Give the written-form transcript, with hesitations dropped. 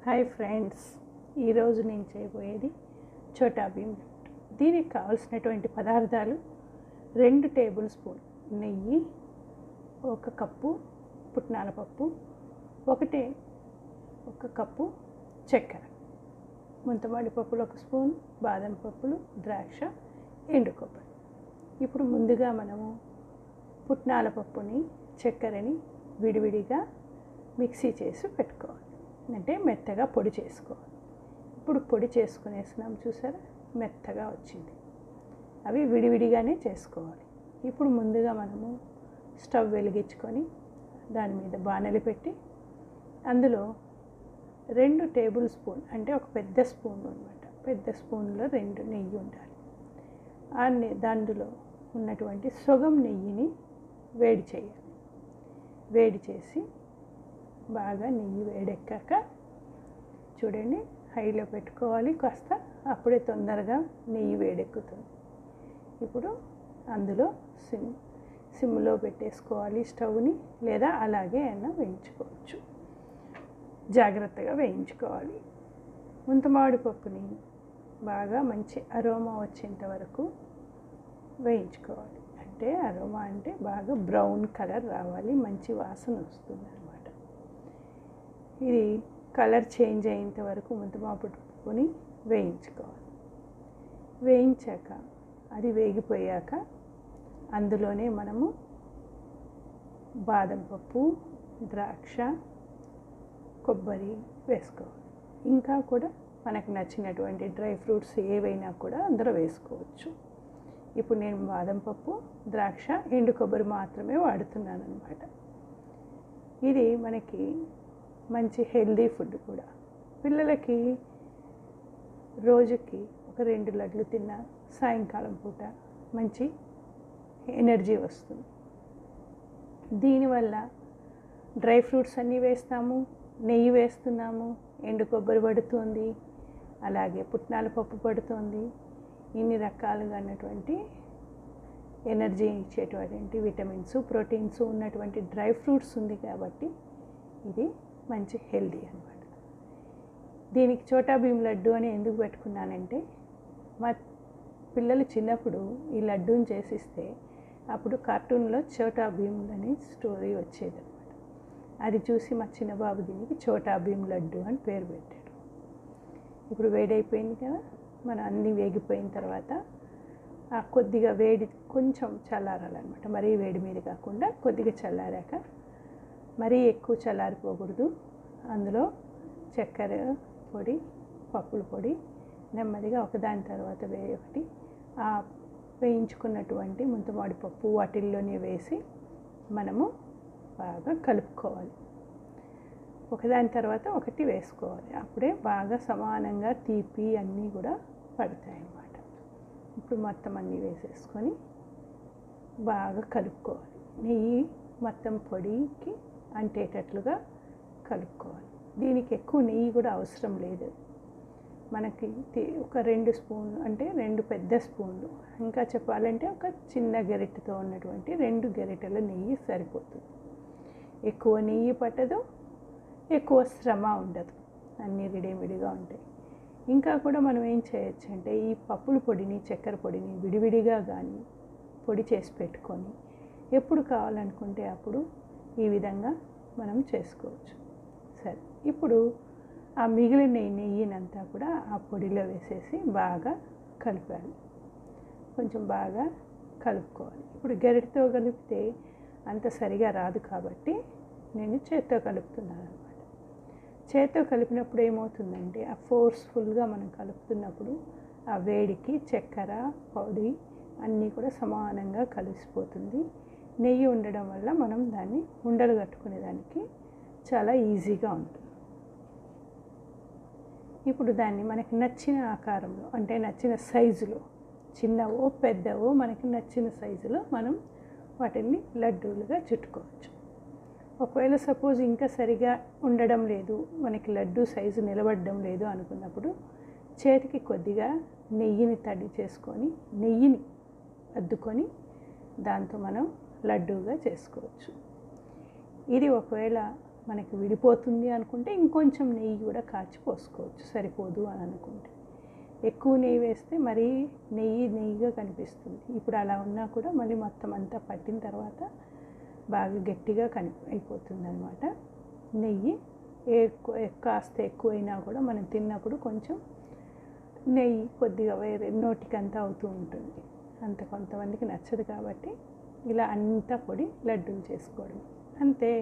Hi friends, ఈరోజు నేను చేయబోయేది చోటా భీమ్ లడ్డు. దీనికి కావాల్సినటువంటి పదార్థాలు 2 టేబుల్ స్పూన్ నెయ్యి, 1 కప్పు పుట్నాల పప్పు, 1 కప్పు చక్కెర, ముంతమాడి పప్పులు 1 స్పూన్, బాదం పప్పులు, ద్రాక్ష, ఎండు కొబ్బరి. ఇప్పుడు ముందుగా మనము పుట్నాల పప్పుని చక్కెరని విడివిడిగా మిక్సీ చేసి పెట్టుకోవాలి, అంటే మెత్తగా పొడి చేసుకోవాలి. ఇప్పుడు పొడి చేసుకునేసినాం, చూసారా మెత్తగా వచ్చింది. అవి విడివిడిగానే చేసుకోవాలి. ఇప్పుడు ముందుగా మనము స్టవ్ వెలిగించుకొని దాని మీద బాణలి పెట్టి అందులో 2 టేబుల్ స్పూన్, అంటే ఒక పెద్ద స్పూన్ అనమాట, పెద్ద స్పూన్లో 2 నెయ్యి ఉండాలి. దాంట్లో ఉన్నటువంటి సగం నెయ్యిని వేడి చేయాలి. వేడి చేసి బాగా నెయ్యి వేడెక్కాక చూడండి, హైలో పెట్టుకోవాలి కాస్త, అప్పుడే తొందరగా నెయ్యి వేడెక్కుతుంది. ఇప్పుడు అందులో సిమ్లో పెట్టేసుకోవాలి స్టవ్ని, లేదా అలాగే అయినా వేయించుకోవచ్చు. జాగ్రత్తగా వేయించుకోవాలి. ముంతమామిడి పప్పుని బాగా మంచి అరోమా వచ్చేంత వరకు వేయించుకోవాలి. అంటే అరోమా అంటే బాగా బ్రౌన్ కలర్ రావాలి, మంచి వాసన వస్తుంది అన్నమాట. ఇది కలర్ చేంజ్ అయ్యేంత వరకు ముంతమామిడి పప్పుని వేయించుకోవాలి. వేయించాక అది వేగిపోయాక అందులోనే మనము బాదం పప్పు, ద్రాక్ష, కొబ్బరి వేసుకోవాలి. ఇంకా కూడా మనకు నచ్చినటువంటి డ్రై ఫ్రూట్స్ ఏవైనా కూడా అందులో వేసుకోవచ్చు. ఇప్పుడు నేను బాదం పప్పు, ద్రాక్ష, ఎండు కొబ్బరి మాత్రమే వాడుతున్నాను అన్నమాట. ఇది మనకి మంచి హెల్దీ ఫుడ్ కూడా. పిల్లలకి రోజుకి ఒక 2 లడ్లు తిన్నా సాయంకాలం పూట మంచి ఎనర్జీ వస్తుంది. దీనివల్ల డ్రై ఫ్రూట్స్ అన్నీ వేస్తాము, నెయ్యి వేస్తున్నాము, ఎండు కొబ్బరి పడుతుంది, అలాగే పుట్నాల పప్పు పడుతుంది. ఇన్ని రకాలుగా ఉన్నటువంటి ఎనర్జీ ఇచ్చేటువంటి విటమిన్స్, ప్రోటీన్స్ ఉన్నటువంటి డ్రై ఫ్రూట్స్ ఉంది కాబట్టి ఇది మంచి హెల్దీ అన్నమాట. దీనికి చోటా భీమ్ లడ్డు అని ఎందుకు పెట్టుకున్నానంటే, మా పిల్లలు చిన్నప్పుడు ఈ లడ్డూని చేసిస్తే అప్పుడు కార్టూన్లో చోటా భీమ్ అని స్టోరీ వచ్చేదన్నమాట. అది చూసి మా చిన్నబాబు దీనికి చోటా భీమ్ లడ్డు అని పేరు పెట్టాడు. ఇప్పుడు వేడైపోయింది కదా, మనం అన్నీ వేగిపోయిన తర్వాత ఆ కొద్దిగా వేడి కొంచెం చల్లారాలన్నమాట. మరీ వేడి మీద కాకుండా కొద్దిగా చల్లారాక, మరీ ఎక్కువ చల్లారిపోకూడదు. అందులో చక్కెర పొడి, పప్పుల పొడి నెమ్మదిగా ఒకదాని తర్వాత ఒకటి ఆ వేయించుకున్నటువంటి ముంతమామిడి పప్పు వాటిల్లోనే వేసి మనము బాగా కలుపుకోవాలి. ఒకదాని తర్వాత ఒకటి వేసుకోవాలి. అప్పుడే బాగా సమానంగా తీపి అన్నీ కూడా పడతాయి అన్నమాట. ఇప్పుడు మొత్తం అన్నీ వేసేసుకొని బాగా కలుపుకోవాలి. నెయ్యి మొత్తం పొడికి అంటేటట్లుగా కలుపుకోవాలి. దీనికి ఎక్కువ నెయ్యి కూడా అవసరం లేదు. మనకి ఒక 2 స్పూన్లు, అంటే 2 పెద్ద స్పూన్లు, ఇంకా చెప్పాలంటే ఒక చిన్న గరిటెతో ఉన్నటువంటి 2 గరిటెల నెయ్యి సరిపోతుంది. ఎక్కువ నెయ్యి పట్టదు, ఎక్కువ శ్రమ ఉండదు, అన్నీ రెడీమేడ్గా ఉంటాయి. ఇంకా కూడా మనం ఏం చేయొచ్చు అంటే, ఈ పప్పుల పొడిని, చక్కెర పొడిని విడివిడిగా కానీ పొడి చేసి పెట్టుకొని ఎప్పుడు కావాలనుకుంటే అప్పుడు ఈ విధంగా మనం చేసుకోవచ్చు. సరే, ఇప్పుడు ఆ మిగిలిన నెయ్యినంతా కూడా ఆ పొడిలో వేసేసి బాగా కలిపాలి. కొంచెం బాగా కలుపుకోవాలి. ఇప్పుడు గరిటెతో కలిపితే అంత సరిగా రాదు కాబట్టి నేను చేత్తో కలుపుతున్నాను అనమాట. చేత్తో కలిపినప్పుడు ఏమవుతుందంటే, ఆ ఫోర్స్ఫుల్గా మనం కలుపుతున్నప్పుడు ఆ వేడికి చక్కెర పొడి అన్నీ కూడా సమానంగా కలిసిపోతుంది. నెయ్యి ఉండడం వల్ల మనం దాన్ని ఉండలు కట్టుకునేదానికి చాలా ఈజీగా ఉంటుంది. ఇప్పుడు దాన్ని మనకి నచ్చిన ఆకారంలో, అంటే నచ్చిన సైజులో, చిన్నవో పెద్దవో మనకి నచ్చిన సైజులో మనం వాటిని లడ్డూలుగా చుట్టుకోవచ్చు. ఒకవేళ సపోజ్ ఇంకా సరిగా ఉండడం లేదు, మనకి లడ్డు సైజు నిలబడడం లేదు అనుకున్నప్పుడు చేతికి కొద్దిగా నెయ్యిని తడి చేసుకొని, నెయ్యిని అద్దుకొని దాంతో మనం లడ్డూగా చేసుకోవచ్చు. ఇది ఒకవేళ మనకి విడిపోతుంది అనుకుంటే ఇంకొంచెం నెయ్యి కూడా కాచి పోసుకోవచ్చు, సరిపోదు అని అనుకుంటే. ఎక్కువ నెయ్యి వేస్తే మరీ నెయ్యిగా కనిపిస్తుంది. ఇప్పుడు అలా ఉన్నా కూడా మళ్ళీ మొత్తం అంతా పట్టిన తర్వాత బాగా గట్టిగా అయిపోతుంది అనమాట. నెయ్యి కాస్త ఎక్కువైనా కూడా మనం తిన్నప్పుడు కొంచెం నెయ్యి కొద్దిగా వేరే నోటికంతా అవుతూ ఉంటుంది. అంత కొంతమందికి నచ్చదు కాబట్టి ఇలా అంతా పొడి లడ్డూలు చేసుకోవడం అంతే.